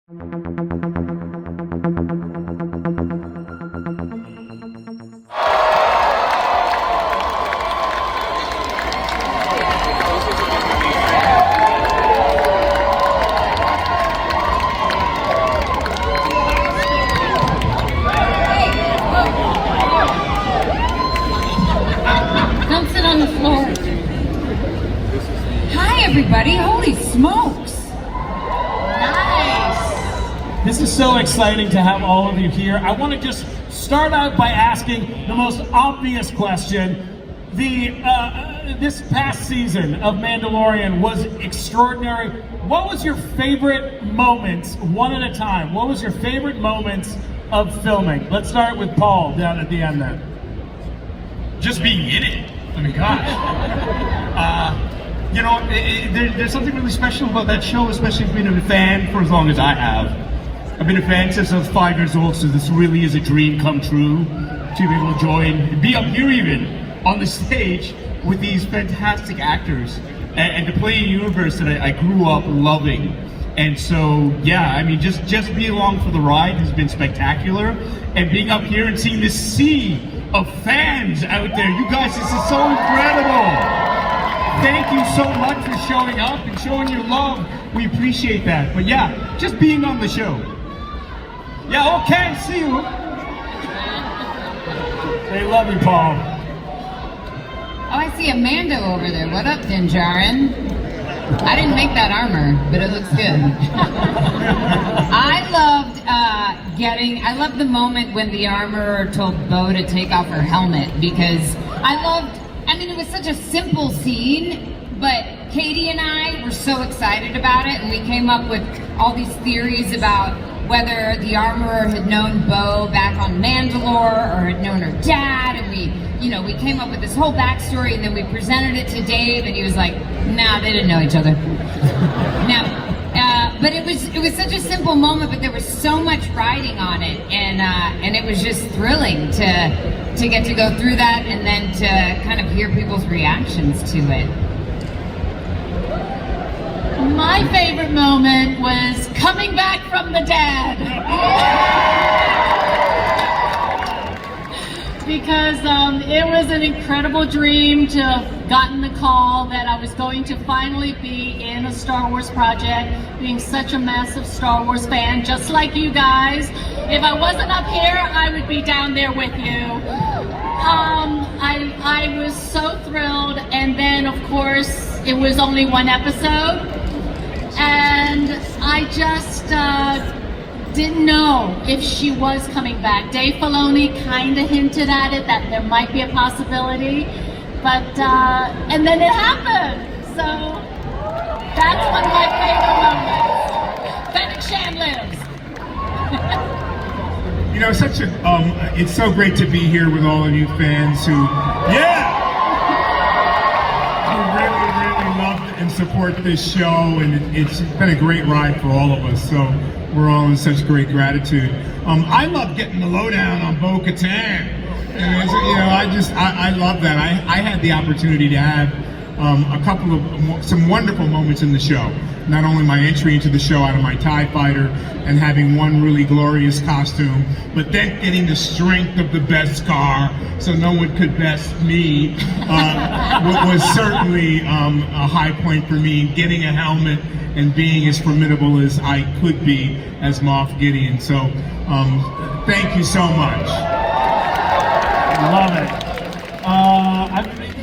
Don't sit on the floor. Hi, everybody. Holy smokes. Nice. This is so exciting to have all of you here. I want to just start out by asking the most obvious question. This past season of Mandalorian was extraordinary. What was your favorite moments, one at a time? What was your favorite moments of filming? Let's start with Paul down at the end there. Just being in it. I mean, gosh. There's something really special about that show, especially if you've been a fan for as long as I have. I've been a fan since I was 5 years old, so this really is a dream come true to be able to join, be up here even on the stage with these fantastic actors and to play a universe that I grew up loving. And so, yeah, I mean, just being along for the ride has been spectacular, and being up here and seeing this sea of fans out there. You guys, this is so incredible. Thank you so much for showing up and showing your love. We appreciate that. But yeah, just being on the show. Yeah, okay, see you. They love you, Paul. Oh, I see Amanda over there. What up, Dinjarin? I didn't make that armor, but it looks good. I loved the moment when the armorer told Bo to take off her helmet, because it was such a simple scene, but Katie and I were so excited about it, and we came up with all these theories about whether the armorer had known Bo back on Mandalore or had known her dad, and we came up with this whole backstory, and then we presented it to Dave, and he was like, nah, they didn't know each other. But it was such a simple moment, but there was so much riding on it, and it was just thrilling to get to go through that, and then to kind of hear people's reactions to it. My favorite moment was coming back from the dead. Because it was an incredible dream to have gotten the call that I was going to finally be in a Star Wars project, being such a massive Star Wars fan, just like you guys. If I wasn't up here, I would be down there with you. I was so thrilled, and then of course it was only one episode, and I just didn't know if she was coming back. Dave Filoni kind of hinted at it, that there might be a possibility, but and then it happened. So that's one of my favorite moments. Fennec Shand lives. You know, it's so great to be here with all of you fans who really love and support this show, and it's been a great ride for all of us. So we're all in such great gratitude. I love getting the lowdown on Bo-Katan. And I love that. I had the opportunity to have some wonderful moments in the show. Not only my entry into the show out of my TIE fighter and having one really glorious costume, but then getting the strength of the best car so no one could best me was certainly a high point for me. Getting a helmet and being as formidable as I could be as Moff Gideon. So thank you so much. Love it.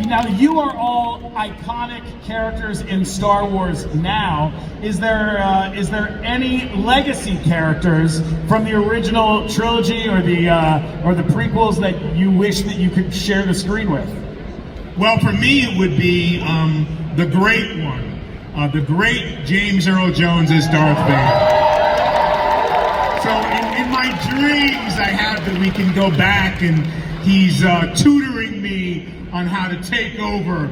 Now, you are all iconic characters in Star Wars now. Is there any legacy characters from the original trilogy or the prequels that you wish that you could share the screen with? Well, for me, it would be the great one, the great James Earl Jones as Darth Vader. So in my dreams, I have that we can go back and he's tutoring me on how to take over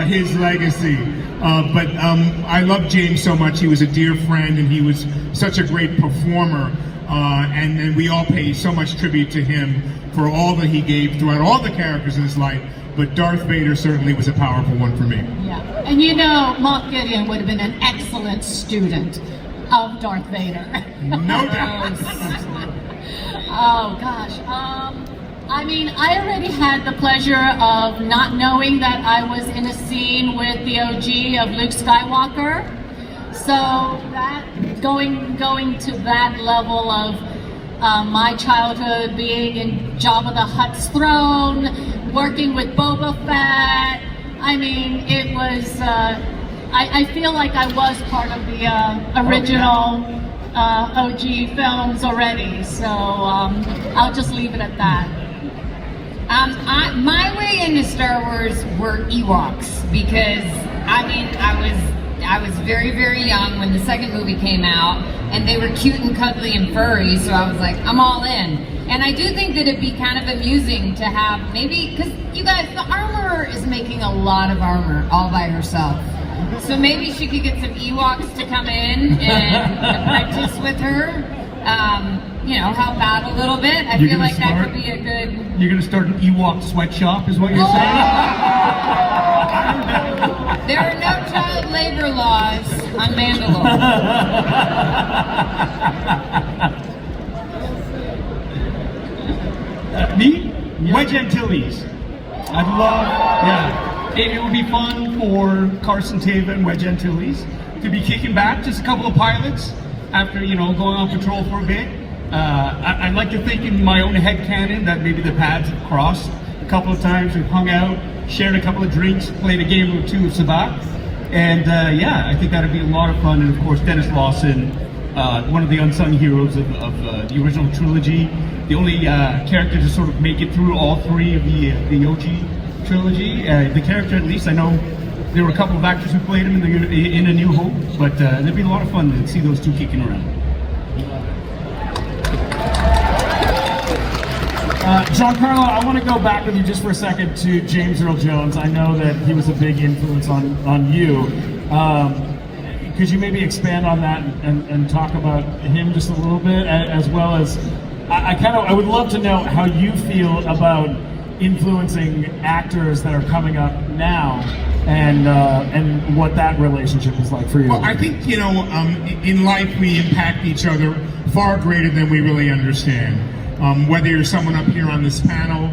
his legacy. But I love James so much. He was a dear friend, and he was such a great performer. And we all pay so much tribute to him for all that he gave throughout all the characters in his life. But Darth Vader certainly was a powerful one for me. Yeah, and you know, Moff Gideon would have been an excellent student. of Darth Vader. No doubt. Oh gosh. I mean, I already had the pleasure of not knowing that I was in a scene with the OG of Luke Skywalker. So that going to that level of my childhood, being in Jabba the Hutt's throne, working with Boba Fett. I mean, it was. I feel like I was part of the original OG films already. So I'll just leave it at that. My way into Star Wars were Ewoks because I mean I was very, very young when the second movie came out, and they were cute and cuddly and furry, so I was like, I'm all in. And I do think that it'd be kind of amusing to have maybe, because you guys, the armorer is making a lot of armor all by herself. So maybe she could get some Ewoks to come in and practice with her. You know, help out a little bit. I feel like that could be a good... You're going to start an Ewok sweatshop, is what you're saying? There are no child labor laws on Mandalore. Me? Wedge Antilles. I'd love, it would be fun for Carson Teva and Wedge Antilles to be kicking back, just a couple of pilots after, going on patrol for a bit. I'd like to think in my own headcanon that maybe the paths have crossed a couple of times. We've hung out, shared a couple of drinks, played a game or two of Sabacc. And I think that'd be a lot of fun. And of course, Dennis Lawson, one of the unsung heroes of the original trilogy. The only character to sort of make it through all three of the OG trilogy. The character, at least, I know there were a couple of actors who played him in A New Hope. But it'd be a lot of fun to see those two kicking around. Giancarlo, I want to go back with you just for a second to James Earl Jones. I know that he was a big influence on you. Could you maybe expand on that and talk about him just a little bit, as well as I would love to know how you feel about influencing actors that are coming up now, and what that relationship is like for you. Well, I think in life we impact each other far greater than we really understand. Whether you're someone up here on this panel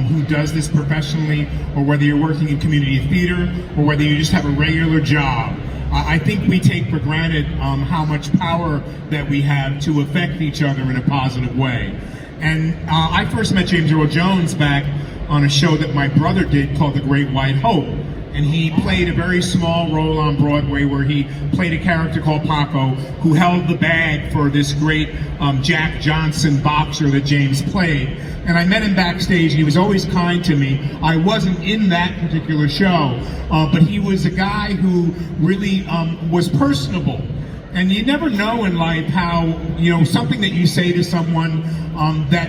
who does this professionally, or whether you're working in community theater, or whether you just have a regular job, I think we take for granted how much power that we have to affect each other in a positive way. And I first met James Earl Jones back on a show that my brother did called The Great White Hope. And he played a very small role on Broadway where he played a character called Paco, who held the bag for this great Jack Johnson boxer that James played. And I met him backstage, and he was always kind to me. I wasn't in that particular show, but he was a guy who really was personable. And you never know in life how, something that you say to someone that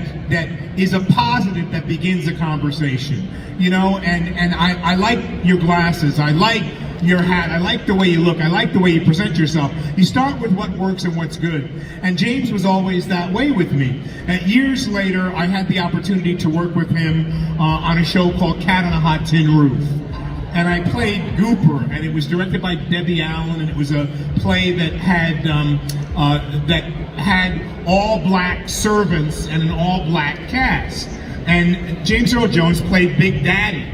is a positive that begins a conversation, and I like your glasses, I like your hat, I like the way you look, I like the way you present yourself. You start with what works and what's good. And James was always that way with me. And years later, I had the opportunity to work with him on a show called Cat on a Hot Tin Roof. And I played Gooper, and it was directed by Debbie Allen, and it was a play that had all black servants and an all black cast. And James Earl Jones played Big Daddy,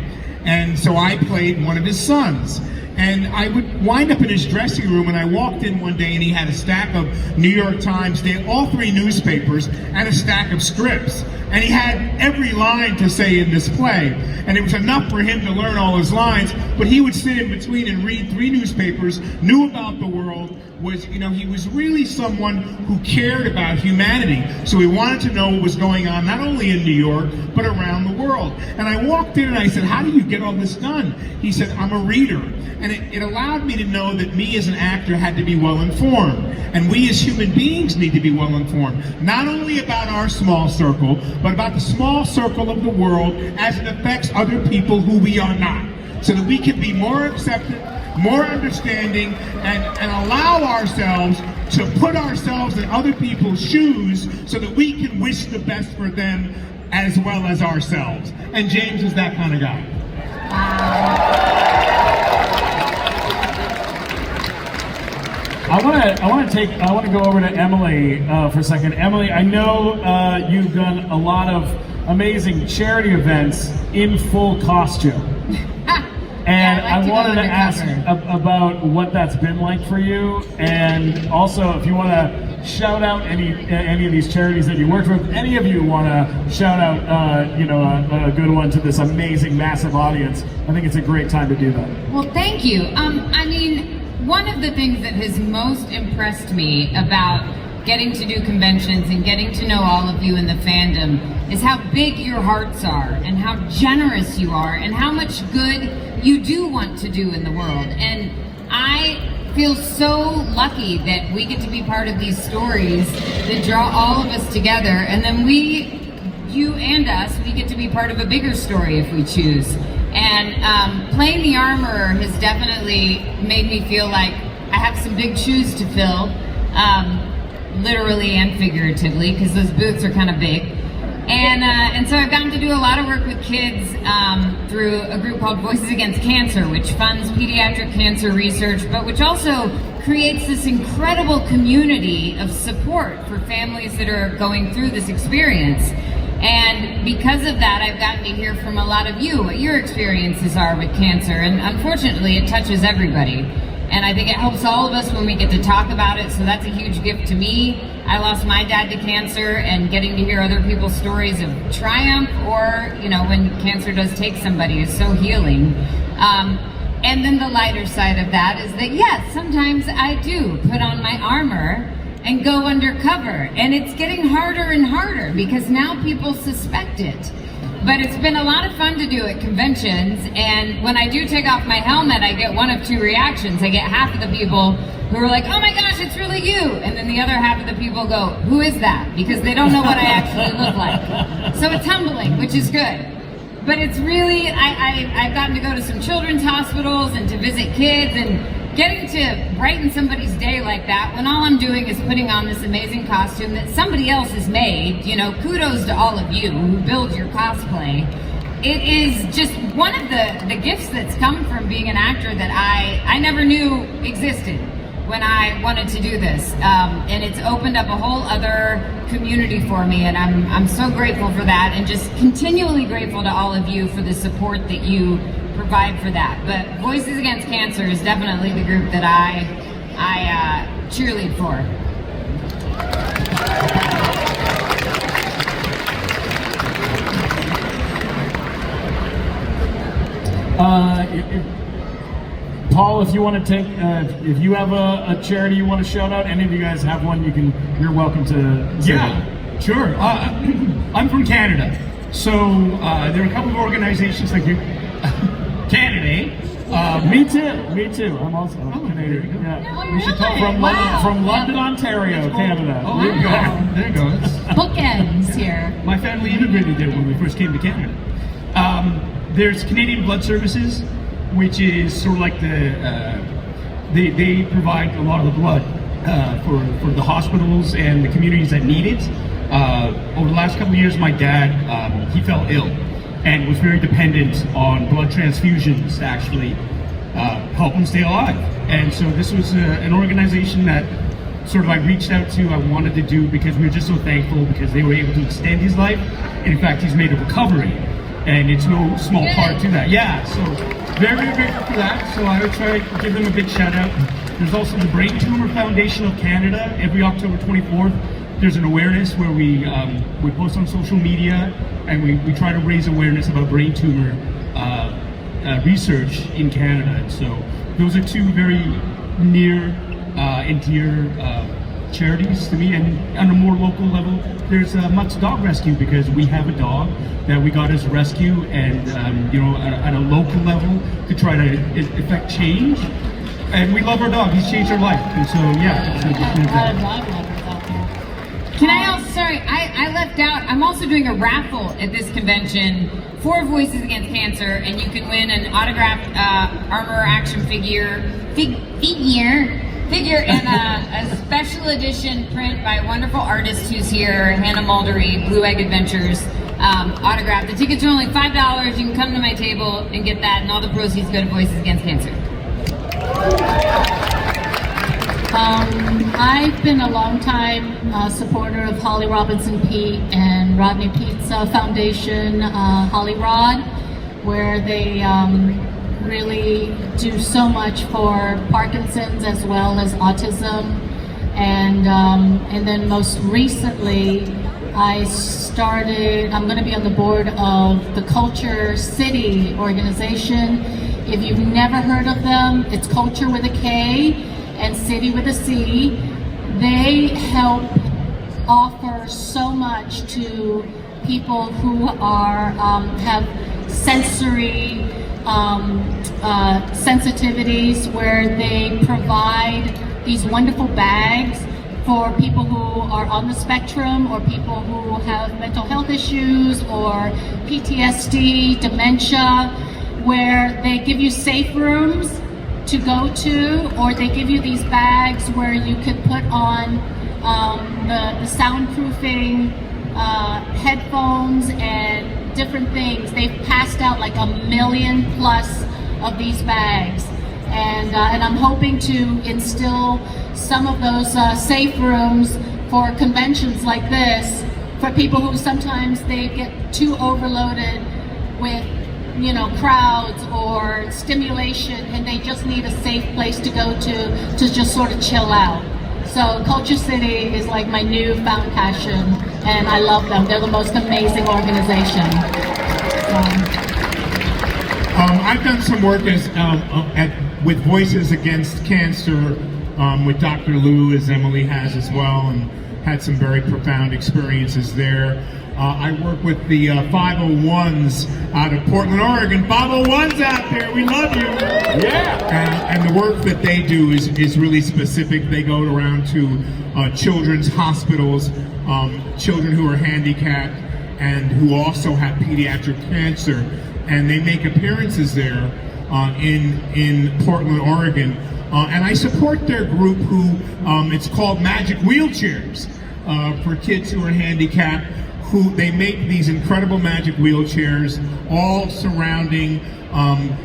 and so I played one of his sons. And I would wind up in his dressing room, and I walked in one day, and he had a stack of New York Times, all three newspapers, and a stack of scripts. And he had every line to say in this play. And it was enough for him to learn all his lines, but he would sit in between and read three newspapers, knew about the world, he was really someone who cared about humanity. So he wanted to know what was going on, not only in New York, but around the world. And I walked in and I said, how do you get all this done? He said, I'm a reader. And it allowed me to know that me as an actor had to be well informed. And we as human beings need to be well informed. Not only about our small circle, but about the small circle of the world as it affects other people who we are not. So that we can be more accepting, more understanding, and allow ourselves to put ourselves in other people's shoes so that we can wish the best for them as well as ourselves. And James is that kind of guy. I want to go over to Emily for a second. Emily, I know you've done a lot of amazing charity events in full costume. And Yeah, I like to wanted go to ask undercover. about what that's been like for you, and also if you want to shout out any of these charities that you worked with. Any of you want to shout out, a good one to this amazing, massive audience? I think it's a great time to do that. Well, thank you. I mean, one of the things that has most impressed me about getting to do conventions and getting to know all of you in the fandom is how big your hearts are and how generous you are and how much good you do want to do in the world. And I feel so lucky that we get to be part of these stories that draw all of us together, and then you and us, we get to be part of a bigger story if we choose. And playing the armorer has definitely made me feel like I have some big shoes to fill, literally and figuratively, because those boots are kind of big. And so I've gotten to do a lot of work with kids through a group called Voices Against Cancer, which funds pediatric cancer research, but which also creates this incredible community of support for families that are going through this experience. And because of that, I've gotten to hear from a lot of you what your experiences are with cancer, and unfortunately it touches everybody. And I think it helps all of us when we get to talk about it, so that's a huge gift to me. I lost my dad to cancer, and getting to hear other people's stories of triumph or, when cancer does take somebody is so healing. And then the lighter side of that is that, yes, sometimes I do put on my armor and go undercover, and it's getting harder and harder because now people suspect it. But it's been a lot of fun to do at conventions, and when I do take off my helmet, I get one of two reactions. I get half of the people who are like, oh my gosh, it's really you, and then the other half of the people go, who is that? Because they don't know what I actually look like. So it's humbling, which is good. But it's really, I've gotten to go to some children's hospitals and to visit kids, and getting to brighten somebody's day like that when all I'm doing is putting on this amazing costume that somebody else has made. Kudos to all of you who build your cosplay. It is just one of the gifts that's come from being an actor that I never knew existed when I wanted to do this. And it's opened up a whole other community for me, and I'm so grateful for that, and just continually grateful to all of you for the support that you provide for that. But Voices Against Cancer is definitely the group that I cheerlead for. Paul, if you want to take, if you have a charity you want to shout out, any of you guys have one, you're welcome to say Yeah, that. sure. I'm from Canada, so there are a couple of organizations like you. Canada, eh? Me too. I'm also Canadian. there you go. Yeah. Oh, We should really? come Wow. from London, Ontario, Canada. Oh, there you go. There you go. Bookends here. My family immigrated there when we first came to Canada. There's Canadian Blood Services, which is sort of like they provide a lot of the blood for the hospitals and the communities that need it. Over the last couple of years, my dad, he fell ill and was very dependent on blood transfusions to actually help him stay alive. And so this was an organization that sort of I reached out to, I wanted to do, because we were just so thankful because they were able to extend his life. And in fact, he's made a recovery, and it's no small part to that. Yeah, so very, very grateful for that. So I would try to give them a big shout out. There's also the Brain Tumor Foundation of Canada. Every October 24th, there's an awareness where we post on social media, and we try to raise awareness about brain tumor research in Canada. And so those are two very near and dear charities to me. And on a more local level, there's M.A.A.C Dog Rescue, because we have a dog that we got as a rescue, and at a local level to try to effect change. And we love our dog. He's changed our life. And so yeah. So A lot of dog lovers out there. Can I also, sorry, I left out, I'm also doing a raffle at this convention for Voices Against Cancer, and you can win an autographed armor action figure and a special edition print by a wonderful artist who's here, Hannah Muldery, Blue Egg Adventures, autographed. The tickets are only $5. You can come to my table and get that, and all the proceeds go to Voices Against Cancer. I've been a long time supporter of Holly Robinson Peete and Rodney Pete's Foundation, Holly Rod, where they really do so much for Parkinson's as well as autism. And then most recently, I'm going to be on the board of the Culture City organization. If you've never heard of them, it's Culture with a K and City with a C. They help offer so much to people who are have sensory sensitivities, where they provide these wonderful bags for people who are on the spectrum, or people who have mental health issues or PTSD, dementia, where they give you safe rooms to go to, or they give you these bags where you could put on the soundproofing headphones and different things. They've passed out like 1 million plus of these bags. And I'm hoping to instill some of those safe rooms for conventions like this, for people who sometimes they get too overloaded with, you know, crowds or stimulation, and they just need a safe place to go to just sort of chill out. So Culture City is like my newfound passion, and I love them. They're the most amazing organization. I've done some work with Voices Against Cancer with Dr. Liu, as Emily has as well, and had some very profound experiences there. I work with the 501s out of Portland, Oregon. 501s out there, we love you. Yeah. And the work that they do is really specific. They go around to children's hospitals, children who are handicapped and who also have pediatric cancer, and they make appearances there in Portland, Oregon. And I support their group who, it's called Magic Wheelchairs, for kids who are handicapped, who they make these incredible magic wheelchairs all surrounding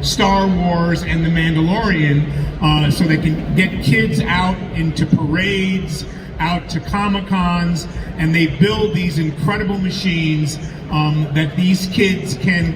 Star Wars and the Mandalorian, so they can get kids out into parades, out to Comic-Cons, and they build these incredible machines that these kids can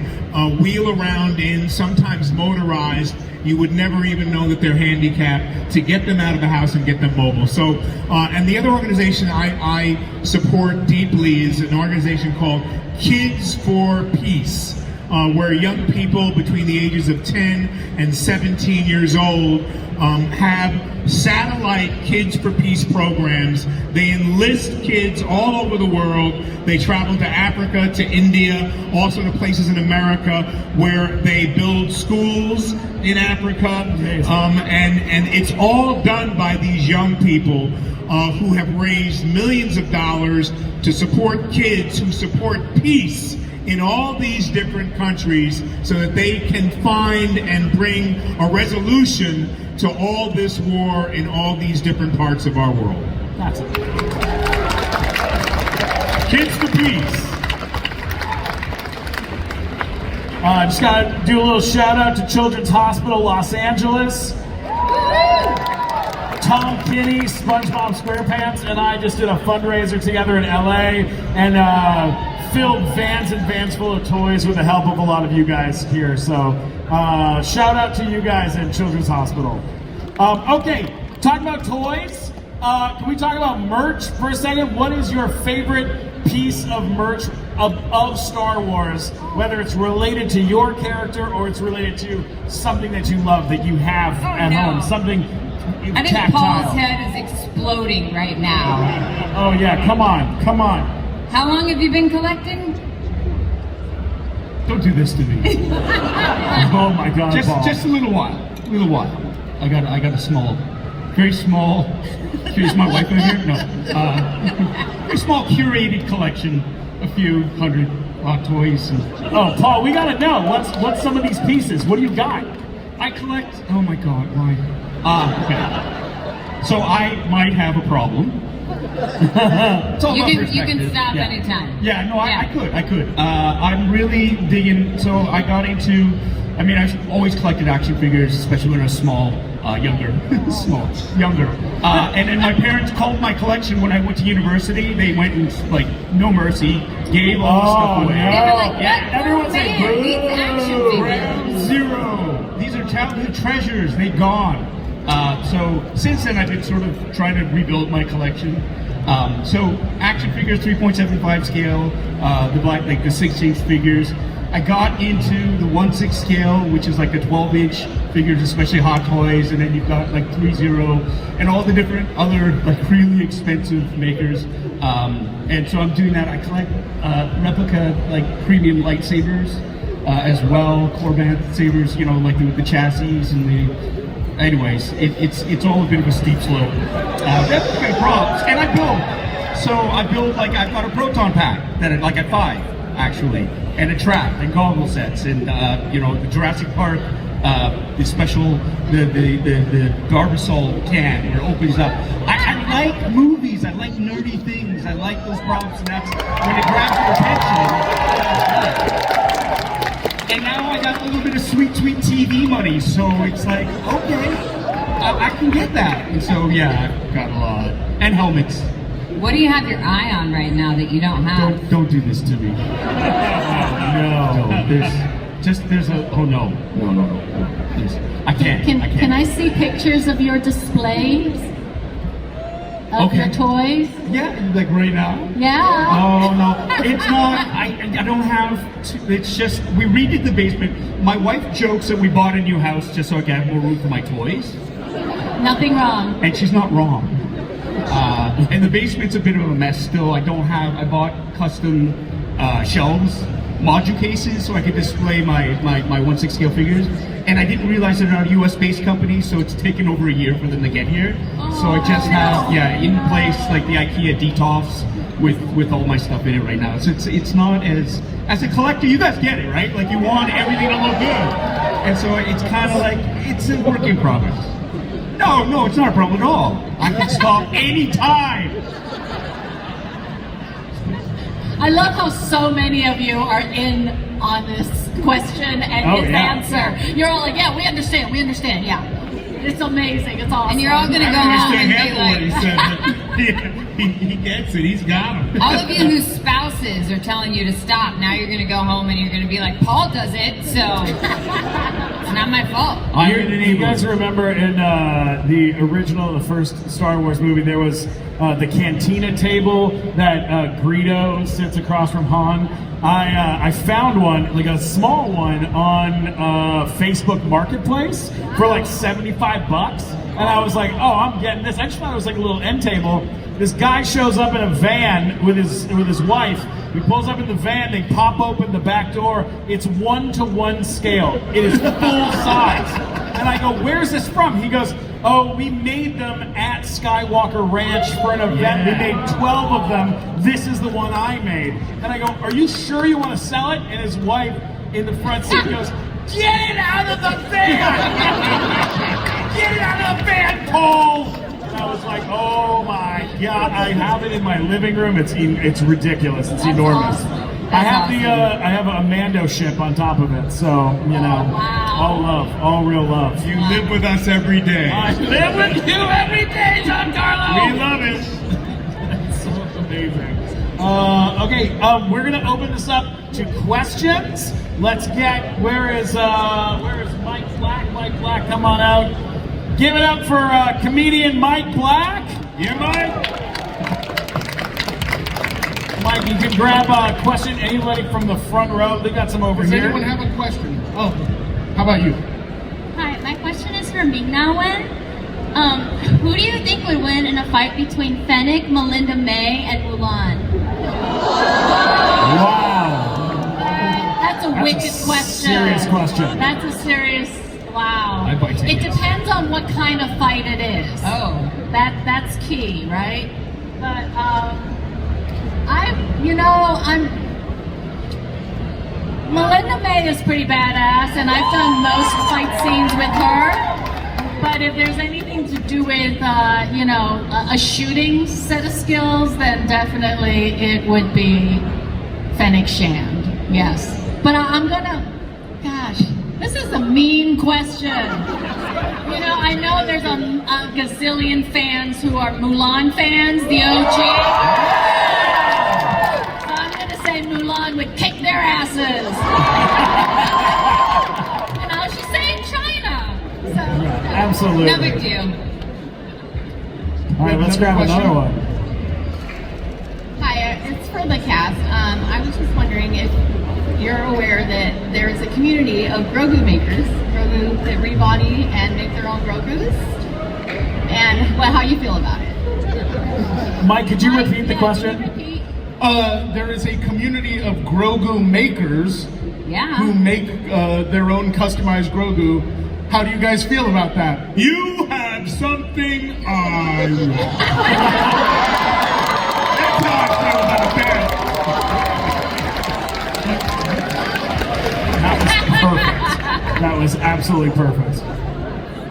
wheel around in, sometimes motorized. You would never even know that they're handicapped, to get them out of the house and get them mobile. So, and the other organization I support deeply is an organization called Kids for Peace, where young people between the ages of 10 and 17 years old have satellite Kids for Peace programs. They enlist kids all over the world. They travel to Africa, to India, also to places in America where they build schools in Africa. And it's all done by these young people who have raised millions of dollars to support kids who support peace in all these different countries, so that they can find and bring a resolution to all this war in all these different parts of our world. That's it. Kids for Peace. I just gotta do a little shout out to Children's Hospital Los Angeles. Tom Kinney, SpongeBob SquarePants, and I just did a fundraiser together in LA, and filled vans and vans full of toys with the help of a lot of you guys here. So shout out to you guys at Children's Hospital. Okay, talk about toys. Can we talk about merch for a second? What is your favorite piece of merch of Star Wars, whether it's related to your character or it's related to something that you love that you have at home, something I think tactile. Paul's head is exploding right now. Oh yeah, come on, come on. How long have you been collecting? Don't do this to me. Oh my God, Paul. Just a little while. I got a small, very small. Here's my wife over here. No, very small curated collection. A few hundred toys. And, oh, Paul, we gotta know what's some of these pieces. What do you got? I collect. Oh my God, why? Okay. So I might have a problem. It's all about You perspective. can stop Yeah. anytime. Yeah, no, I could. I'm really digging. So I got into I mean, I've always collected action figures, especially when I was small, younger. And then my parents called my collection when I went to university. They went and, like, no mercy, gave all the stuff away. They were like, Yeah, everyone's like, man needs action figures. Ground zero. These are childhood treasures. They're gone. So since then, I've been sort of trying to rebuild my collection. So action figures, 3.75 scale, the 6-inch figures. I got into the 1/6 scale, which is like the 12-inch figures, especially Hot Toys, and then you've got like 3.0 and all the different other like really expensive makers. And so I'm doing that. I collect replica like premium lightsabers as well, Corban sabers, you know, like the chassis and the. Anyways, it's all a bit of a steep slope. Replica props, and I build. So I build like I've got a proton pack that I have 5 actually, and a trap and goggle sets, and you know, the Jurassic Park, the special the Garbasol can where it opens up. I like movies. I like nerdy things. I like those props, and that's when it grabs your attention. And now I got a little bit of sweet TV money, so it's like, okay, I can get that. And so, yeah, I've got a lot. And helmets. What do you have your eye on right now that you don't have? Don't do this to me. No, there's a, oh no. There's, I can't. Can I see pictures of your displays? Of your toys? Yeah, like right now? Yeah. Oh no, it's not. I don't have. It's just we redid the basement. My wife jokes that we bought a new house just so I can have more room for my toys. Nothing wrong. And she's not wrong. And the basement's a bit of a mess still. I bought custom shelves, module cases, so I could display my 1/6 scale figures. And I didn't realize they're not a US-based company, so it's taken over a year for them to get here. So I just have, in place, like the IKEA detofs with all my stuff in it right now. So it's not as a collector, you guys get it, right? Like you want everything to look good. And so it's kind of like, it's a work in progress. No, it's not a problem at all. I can stop anytime. I love how so many of you are in on this question and his answer. You're all like, yeah, we understand, yeah. It's amazing, it's awesome. And you're all gonna go home and be what he like, said. He gets it, he's got him. all of you whose spouses are telling you to stop, now you're gonna go home and you're gonna be like, Paul does it, so it's not my fault. You guys remember in the first Star Wars movie, there was the cantina table that Greedo sits across from Han. I found one, like a small one, on Facebook Marketplace for like $75, and I was like, oh, I'm getting this. I just thought it was like a little end table. This guy shows up in a van with his wife. He pulls up in the van. They pop open the back door. It's 1-to-1 scale. It is full size. And I go, where's this from? He goes, oh, we made them at Skywalker Ranch for an event. We made 12 of them. This is the one I made. And I go, are you sure you want to sell it? And his wife in the front seat goes, get it out of the van! Get it out of the van, Paul! And I was like, oh my God, I have it in my living room. It's ridiculous. It's enormous. Awesome. I have a Mando ship on top of it, so you know, all love, all real love. You live with us every day. I live with you every day, Giancarlo. We love it. That's so amazing. Okay, we're gonna open this up to questions. Let's get where is Mike Black? Mike Black, come on out. Give it up for comedian Mike Black. Yeah, Mike. Mike, you can grab a question. Anybody from the front row? They got some over Does here. anyone have a question? Oh, how about you? Hi, my question is for Ming-Na. Who do you think would win in a fight between Fennec, Melinda May, and Mulan? Wow. That's a wicked question. Serious question. That's a serious, wow. I'd buy It tickets. depends on what kind of fight it is. Oh. That's key, right? But Melinda May is pretty badass, and I've done most fight scenes with her. But if there's anything to do with, a shooting set of skills, then definitely it would be Fennec Shand. Yes. But I'm gonna, gosh, This is a mean question. You know, I know there's a gazillion fans who are Mulan fans, the OG. So I'm going to say Mulan would kick their asses. You know, she's saying China. So, Absolutely. No big deal. All right, let's grab another one. Hi, it's for the cast. I was just wondering if you're aware that there is a community of Grogu makers, Grogu that rebody and make their own Grogus, and how you feel about it. Mike, could you repeat the question? There is a community of Grogu makers Yeah. who make their own customized Grogu. How do you guys feel about that? You have something I want. That's how I feel about that. Perfect. That was absolutely perfect.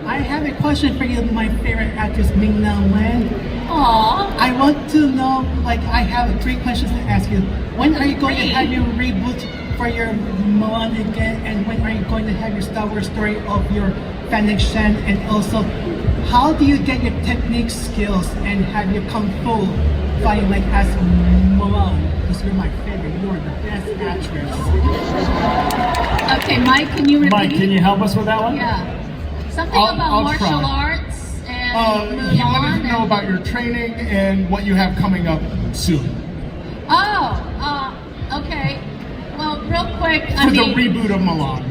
I have a question for you, my favorite actress, Ming-Na Wen. Aww. I want to know, like, I have 3 questions to ask you. When are you going to have your reboot for your Mulan again? And when are you going to have your Star Wars story of your Fennec Shen? And also, how do you get your technique skills and have your Kung Fu fighting like as Mulan? Because you're my favorite. You're the best actress. Okay, Mike, can you repeat? Mike, can you help us with that one? Yeah. Something I'll about try. martial arts and He wanted to know Mulan. about your training and what you have coming up soon. Okay. Well, real quick, For the reboot of Mulan.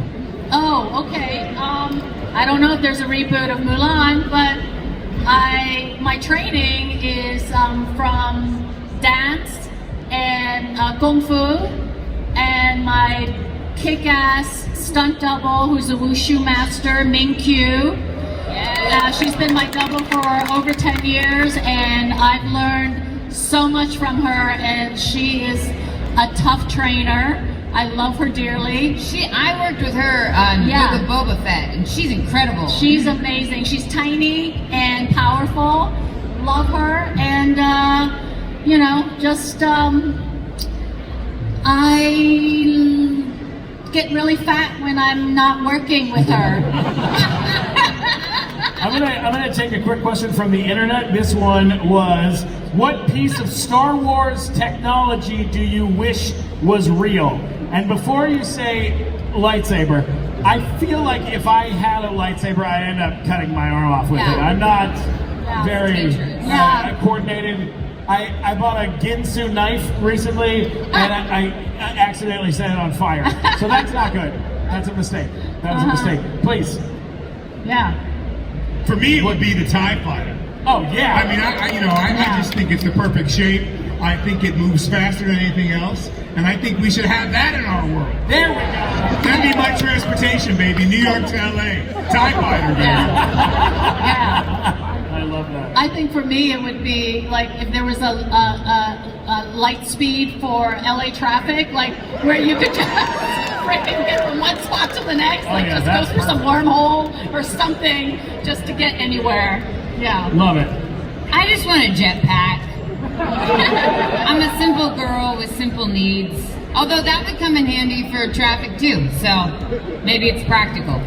Okay. I don't know if there's a reboot of Mulan, but my training is from dance and kung fu, and my kick-ass stunt double, who's a wushu master, Ming-Q. She's been my double for over 10 years, and I've learned so much from her, and she is a tough trainer. I love her dearly. I worked with her on Yeah. Book of Boba Fett, and she's incredible. She's amazing. She's tiny and powerful. Love her, and I get really fat when I'm not working with her. I'm gonna take a quick question from the internet. This one was, what piece of Star Wars technology do you wish was real? And before you say lightsaber, I feel like if I had a lightsaber, I end up cutting my arm off with it. I'm not very Yeah. coordinated. I bought a Ginsu knife recently, and I accidentally set it on fire. So that's not good. That's a mistake. That was a mistake. Please. Yeah. For me, it would be the TIE Fighter. Oh yeah. I mean, I just think it's the perfect shape. I think it moves faster than anything else, and I think we should have that in our world. There we go. That'd be my transportation, baby. New York to LA. TIE Fighter, baby. Yeah. I love that. I think for me it would be like if there was a light speed for LA traffic, like where you could just freaking get from one spot to the next, like yeah, just that's go through some wormhole or something just to get anywhere. Yeah. Love it. I just want a jetpack. I'm a simple girl with simple needs. Although that would come in handy for traffic too, so maybe it's practical.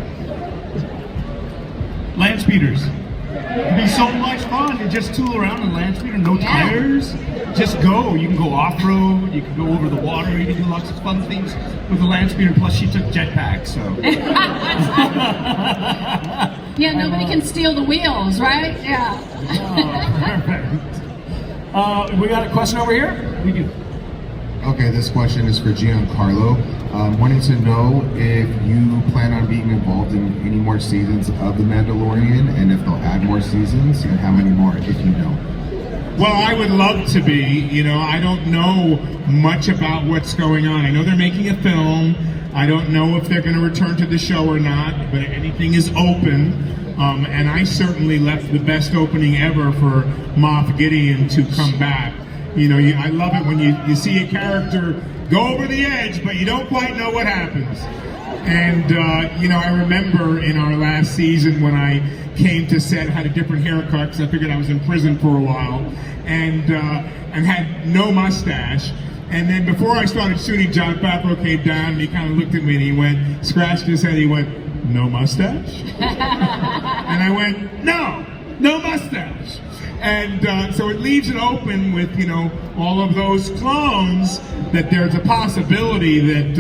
Land speeders. It'd be so much fun to just tool around in land speeder, no tires. Just go. You can go off-road, you can go over the water, you can do lots of fun things with the land speeder, plus she took jetpack, so. Yeah, nobody can steal the wheels, right? Yeah. Perfect. We got a question over here? We do. Okay, this question is for Giancarlo. Wanting to know if you plan on being involved in any more seasons of The Mandalorian, and if they'll add more seasons, and how many more, if you know. Well, I would love to be. You know, I don't know much about what's going on. I know they're making a film. I don't know if they're going to return to the show or not, but anything is open. And I certainly left the best opening ever for Moff Gideon to come back. You know, I love it when you see a character go over the edge, but you don't quite know what happens. And, you know, I remember in our last season when I came to set, had a different haircut because I figured I was in prison for a while, and had no mustache. And then before I started shooting, Jon Favreau came down and he kind of looked at me and he went, scratched his head, he went, "No mustache?" And I went, no mustache. And so it leaves it open with, all of those clones, that there's a possibility that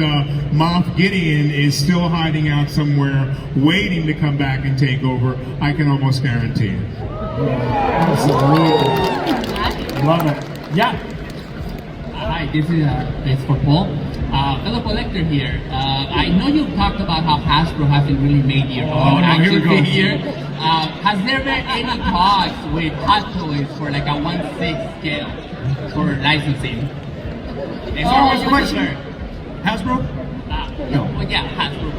Moff Gideon is still hiding out somewhere, waiting to come back and take over. I can almost guarantee it. Absolutely. Love it. Yeah. Hi, this is for Paul. Fellow collector here. I know you've talked about how Hasbro hasn't really made your own action figure. Has there been any talks with Hot Toys for like a 1/6 scale for licensing? What's the question? Hasbro? No. Well, yeah, Hasbro,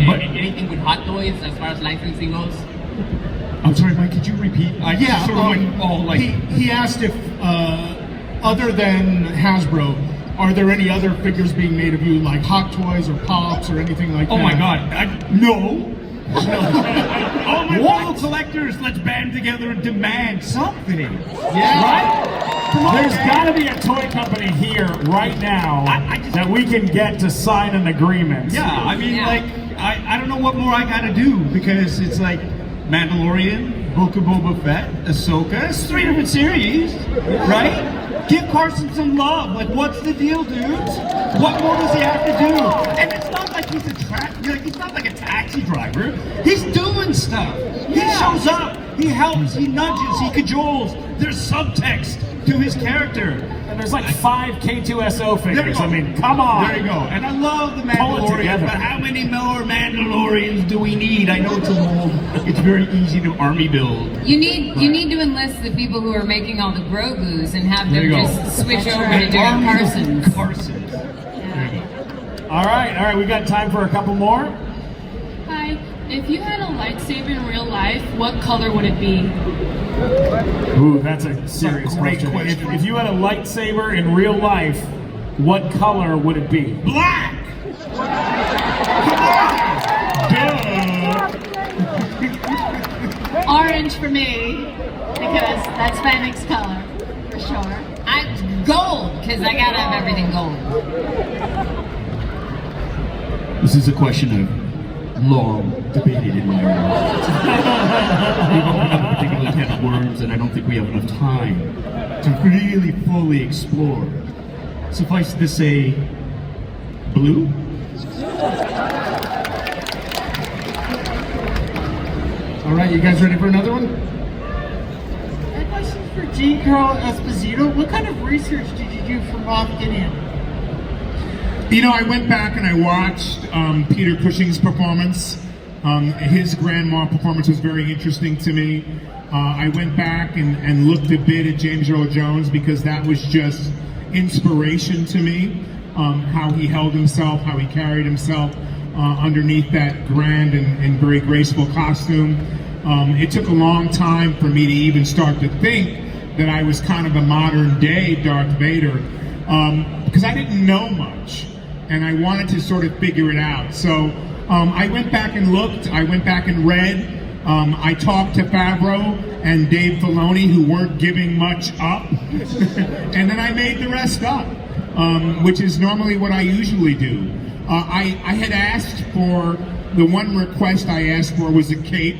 but anything with Hot Toys as far as licensing goes? I'm sorry, Mike, could you repeat? He asked if, other than Hasbro, are there any other figures being made of you, like Hot Toys or Pops or anything like that? Oh my God, no. All my fellow collectors, let's band together and demand something. Yeah. Right? There's got to be a toy company here right now that we can get to sign an agreement. Yeah, I mean, I don't know what more I gotta do, because it's like Mandalorian, Book of Boba Fett, Ahsoka. It's 3 different series, right? Give Carson some love. Like, what's the deal, dudes? What more does he have to do? And it's not like he's he's not like a taxi driver. He's doing stuff. He shows up. He helps. He nudges. He cajoles. There's subtext to his character. And there's like 5 K2SO figures. I mean, come on. There you go. And I love the Mandalorian, but how many more Mandalorians do we need? I know it's very easy to army build. You need to enlist the people who are making all the Grogus and have them just switch over to doing Carsons. All right, we got time for a couple more. Hi, if you had a lightsaber in real life, what color would it be? Ooh, that's a serious question. If you had a lightsaber in real life, what color would it be? Black! Orange for me, because that's Fennec's color, for sure. Gold, because I gotta have everything gold. This is a question I've long debated in my life. We've opened up a particular can of worms, and I don't think we have enough time to really fully explore. Suffice to say, blue? All right, you guys ready for another one? My question is for Giancarlo Esposito. What kind of research did you do for Moff Gideon? I went back and I watched Peter Cushing's performance. His Grand Moff performance was very interesting to me. I went back and looked a bit at James Earl Jones, because that was just inspiration to me. How he held himself, how he carried himself underneath that grand and very graceful costume. It took a long time for me to even start to think that I was kind of a modern day Darth Vader, because I didn't know much. And I wanted to sort of figure it out. So I went back and looked, I went back and read, I talked to Favreau and Dave Filoni, who weren't giving much up, and then I made the rest up, which is normally what I usually do. I had asked for, the one request I asked for was a cape,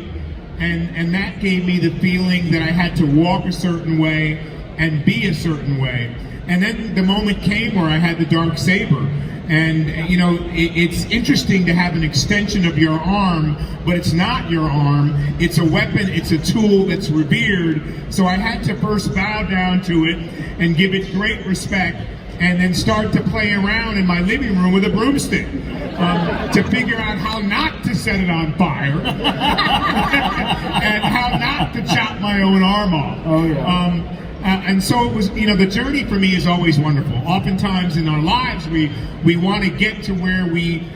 and that gave me the feeling that I had to walk a certain way and be a certain way. And then the moment came where I had the dark saber. And, it's interesting to have an extension of your arm, but it's not your arm. It's a weapon, it's a tool that's revered. So I had to first bow down to it and give it great respect, and then start to play around in my living room with a broomstick to figure out how not to set it on fire and how not to chop my own arm off. Oh, yeah. And so it was, the journey for me is always wonderful. Oftentimes in our lives, we want to get to where we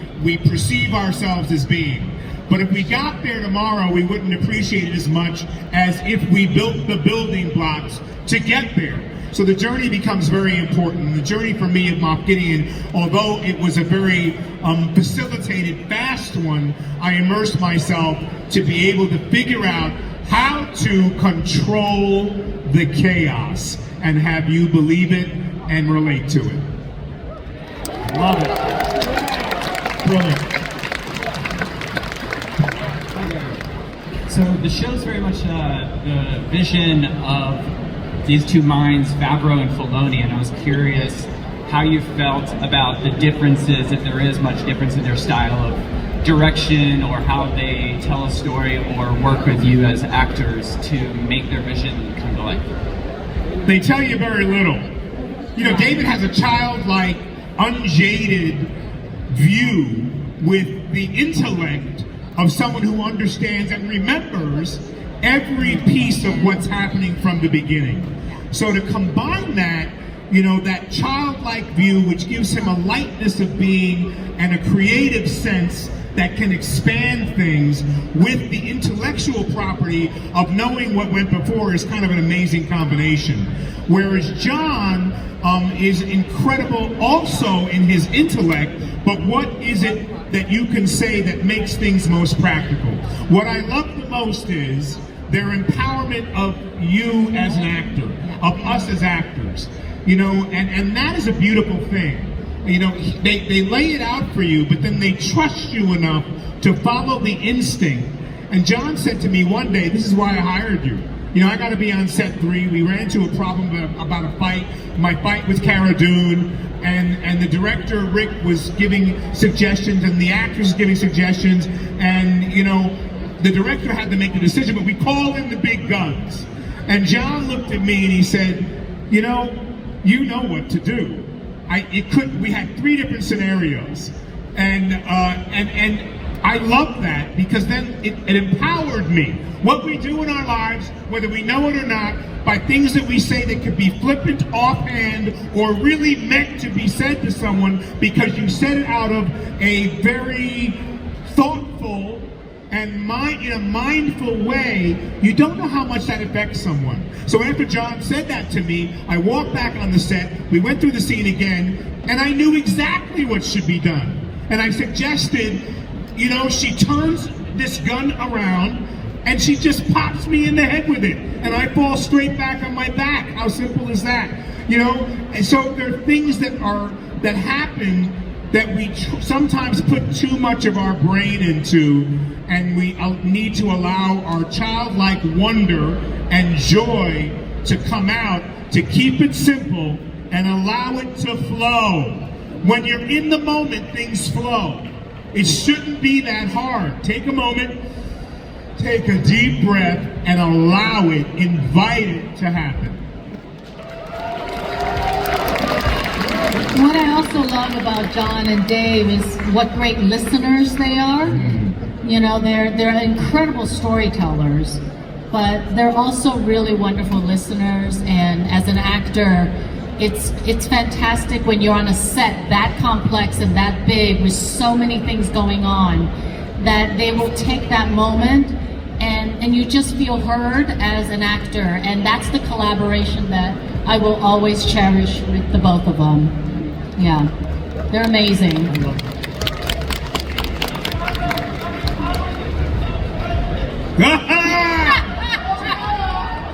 perceive ourselves as being. But if we got there tomorrow, we wouldn't appreciate it as much as if we built the building blocks to get there. So the journey becomes very important. The journey for me of Moff Gideon, although it was a very facilitated, fast one, I immersed myself to be able to figure out how to control the chaos and have you believe it and relate to it. Love it. Brilliant. So the show's very much the vision of these two minds, Favreau and Filoni, and I was curious how you felt about the differences, if there is much difference in their style of direction or how they tell a story or work with you as actors to make their vision come to life. They tell you very little. You know, David has a childlike, unjaded view with the intellect of someone who understands and remembers every piece of what's happening from the beginning. So to combine that, you know, that childlike view, which gives him a lightness of being and a creative sense that can expand things with the intellectual property of knowing what went before, is kind of an amazing combination. Whereas John is incredible also in his intellect, but what is it that you can say that makes things most practical? What I love the most is their empowerment of you as an actor, of us as actors. You know, and that is a beautiful thing. You know, they lay it out for you, but then they trust you enough to follow the instinct. And John said to me one day, this is why I hired you. You know, I got to be on set 3. We ran into a problem about a fight. My fight with Cara Dune, and the director, Rick, was giving suggestions, and the actress was giving suggestions, and, you know, the director had to make the decision, but we called in the big guns. And John looked at me and he said, you know what to do. We had 3 different scenarios, and I love that, because then it empowered me. What we do in our lives, whether we know it or not, by things that we say that could be flippant, offhand, or really meant to be said to someone because you said it out of a very thoughtful and in a mindful way, you don't know how much that affects someone. So after John said that to me, I walked back on the set, we went through the scene again, and I knew exactly what should be done. And I suggested, you know, she turns this gun around and she just pops me in the head with it, and I fall straight back on my back. How simple is that? You know, and so there are things that happen that we sometimes put too much of our brain into, and we need to allow our childlike wonder and joy to come out, to keep it simple and allow it to flow. When you're in the moment, things flow. It shouldn't be that hard. Take a moment, take a deep breath, and allow it, invite it to happen. What I also love about John and Dave is what great listeners they are. You know, they're incredible storytellers, but they're also really wonderful listeners. And as an actor, it's fantastic when you're on a set that complex and that big with so many things going on, that they will take that moment and you just feel heard as an actor. And that's the collaboration that I will always cherish with the both of them. Yeah, they're amazing.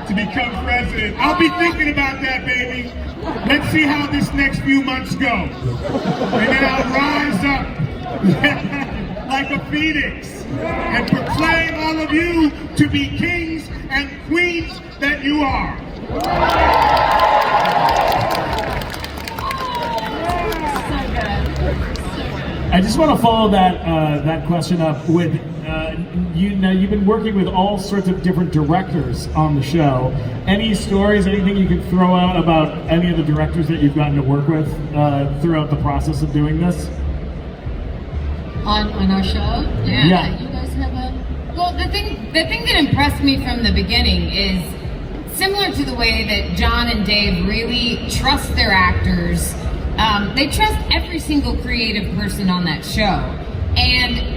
To become president. I'll be thinking about that, baby. Let's see how this next few months go. And then I'll rise up like a phoenix and proclaim all of you to be kings and queens that you are. I just want to follow that question up with you've been working with all sorts of different directors on the show. Any stories, anything you could throw out about any of the directors that you've gotten to work with throughout the process of doing this? On our show? Yeah. You guys have a... Well, the thing that impressed me from the beginning is similar to the way that John and Dave really trust their actors. They trust every single creative person on that show. And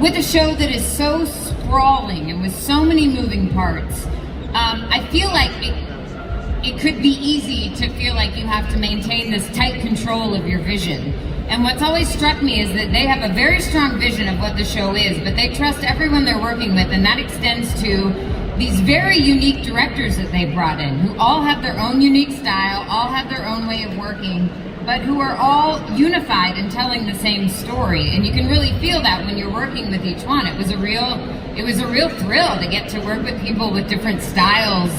with a show that is so sprawling and with so many moving parts, I feel like it could be easy to feel like you have to maintain this tight control of your vision. And what's always struck me is that they have a very strong vision of what the show is, but they trust everyone they're working with, and that extends to these very unique directors that they brought in, who all have their own unique style, all have their own way of working, but who are all unified in telling the same story. And you can really feel that when you're working with each one. It was a real thrill to get to work with people with different styles,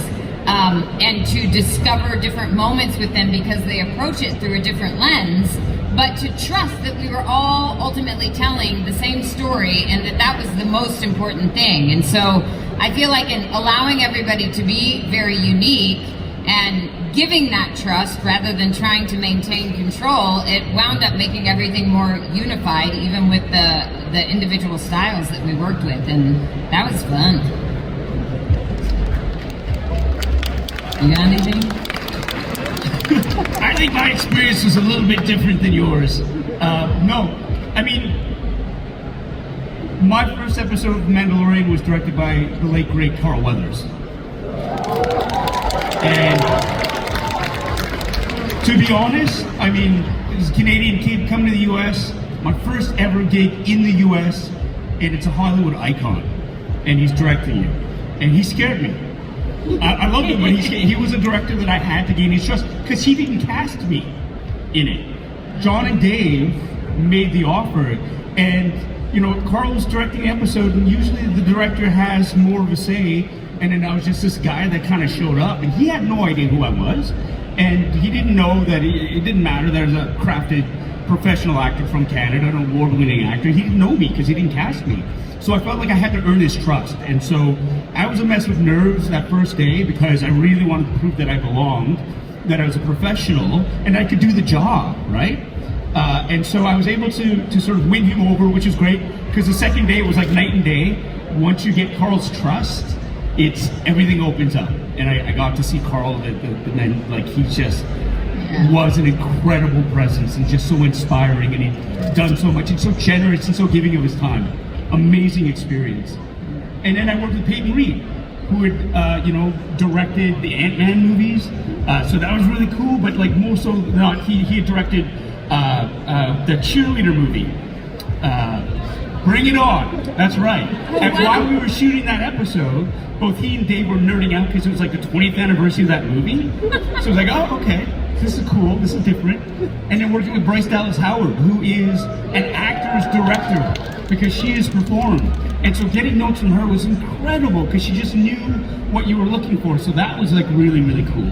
and to discover different moments with them because they approach it through a different lens, but to trust that we were all ultimately telling the same story and that was the most important thing. And so I feel like in allowing everybody to be very unique and giving that trust rather than trying to maintain control, it wound up making everything more unified, even with the individual styles that we worked with, and that was fun. You got anything? I think my experience was a little bit different than yours. No, I mean, my first episode of Mandalorian was directed by the late great Carl Weathers. And to be honest, I mean, as a Canadian kid coming to the US, my first ever gig in the US, and it's a Hollywood icon, and he's directing you. And he scared me. I loved him, but he was a director that I had to gain his trust because he didn't cast me in it. John and Dave made the offer, and you know, Carl was directing the episode, and usually the director has more of a say, and then I was just this guy that kind of showed up, and he had no idea who I was, and he didn't know that it didn't matter. There's a crafted professional actor from Canada, an award-winning actor. He didn't know me because he didn't cast me. So I felt like I had to earn his trust. And so I was a mess with nerves that first day because I really wanted to prove that I belonged, that I was a professional, and I could do the job, right? And so I was able to sort of win him over, which is great, because the second day was like night and day. Once you get Carl's trust, everything opens up. And I got to see Carl, and then like he just was an incredible presence and just so inspiring, and he'd done so much and so generous and so giving of his time. Amazing experience. And then I worked with Peyton Reed, who had directed the Ant-Man movies. So that was really cool, but like more so not, he had directed the cheerleader movie. Bring It On, that's right. And while we were shooting that episode, both he and Dave were nerding out because it was like the 20th anniversary of that movie. So I was like, oh, okay, this is cool, this is different. And then working with Bryce Dallas Howard, who is an actor's director, because she has performed. And so getting notes from her was incredible because she just knew what you were looking for. So that was like really, really cool.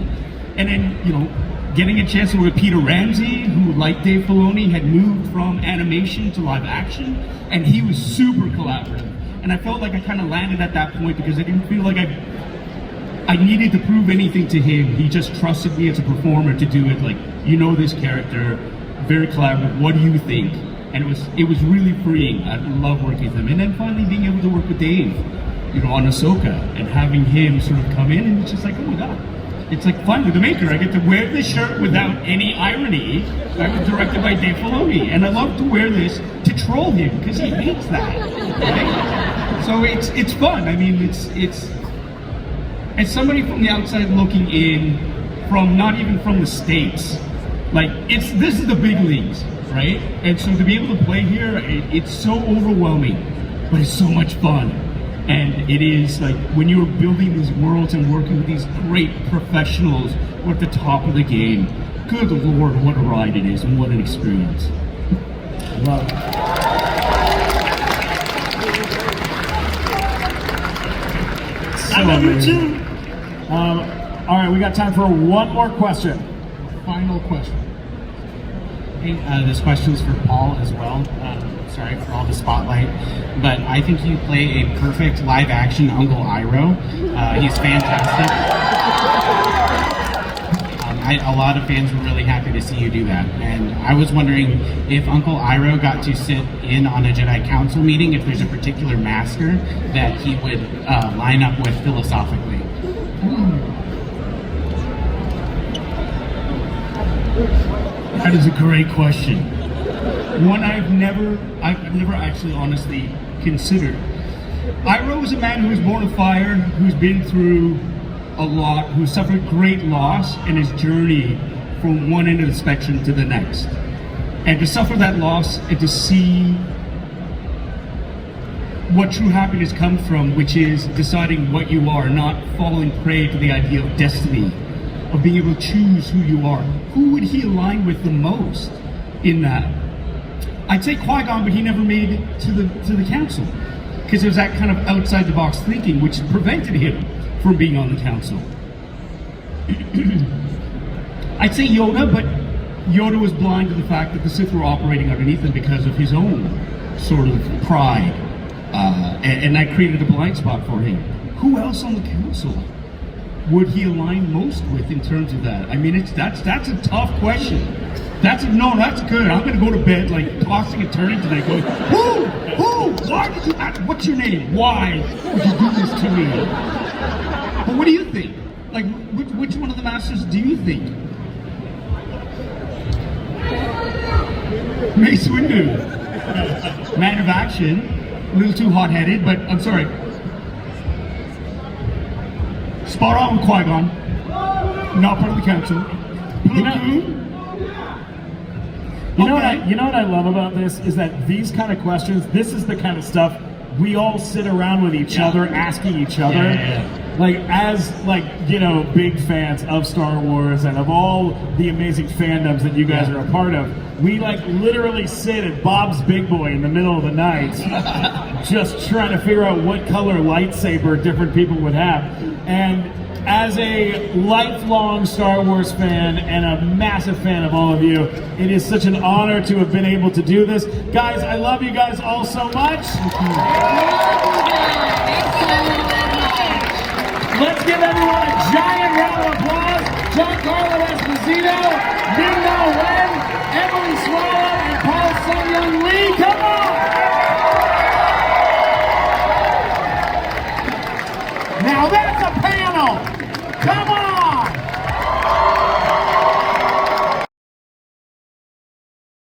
And then, you know, getting a chance to work with Peter Ramsey, who, like Dave Filoni, had moved from animation to live action, and he was super collaborative. And I felt like I kind of landed at that point because I didn't feel like I needed to prove anything to him. He just trusted me as a performer to do it. Like, you know this character, very collaborative. What do you think? And it was really freeing. I love working with him. And then finally being able to work with Dave, you know, on Ahsoka, and having him sort of come in, and it's just like, oh my God. It's like fun with the maker. I get to wear this shirt without any irony. I was directed by Dave Filoni, and I love to wear this to troll him because he hates that. Right? So it's fun. I mean, it's as somebody from the outside looking in, from not even from the States, like this is the big leagues, right? And so to be able to play here, it's so overwhelming, but it's so much fun. And it is like when you're building these worlds and working with these great professionals who are at the top of the game, good Lord, what a ride it is and what an experience. Love it. I love you too. All right, we got time for one more question. Final question. Hey, this question's for Paul as well. Sorry for all the spotlight, but I think you play a perfect live-action Uncle Iroh. He's fantastic. A lot of fans were really happy to see you do that, and I was wondering if Uncle Iroh got to sit in on a Jedi Council meeting, if there's a particular master that he would line up with philosophically. That is a great question. One I've never actually honestly considered. Iroh is a man who was born of fire, who's been through a lot, who suffered great loss in his journey from one end of the spectrum to the next. And to suffer that loss and to see what true happiness comes from, which is deciding what you are, not falling prey to the idea of destiny, of being able to choose who you are. Who would he align with the most in that? I'd say Qui-Gon, but he never made it to the council because there's that kind of outside the box thinking, which prevented him from being on the council. I'd say Yoda, but Yoda was blind to the fact that the Sith were operating underneath him because of his own sort of pride, and that created a blind spot for him. Who else on the council would he align most with in terms of that? I mean, that's a tough question. That's good. I'm gonna go to bed like tossing and turning tonight, going, who? Why did you? What's your name? Why would you do this to me? But what do you think? Like, which one of the masters do you think? Mace Windu, man of action, a little too hot-headed, but I'm sorry. Spot on with Qui-Gon, not part of the council. You know what I love about this is that these kind of questions, this is the kind of stuff we all sit around with each other, asking each other. Yeah. Like, as, like, you know, big fans of Star Wars and of all the amazing fandoms that you guys are a part of, we, like, literally sit at Bob's Big Boy in the middle of the night just trying to figure out what color lightsaber different people would have. And as a lifelong Star Wars fan and a massive fan of all of you, it is such an honor to have been able to do this. Guys, I love you guys all so much. Let's give everyone a giant round of applause. Giancarlo Esposito,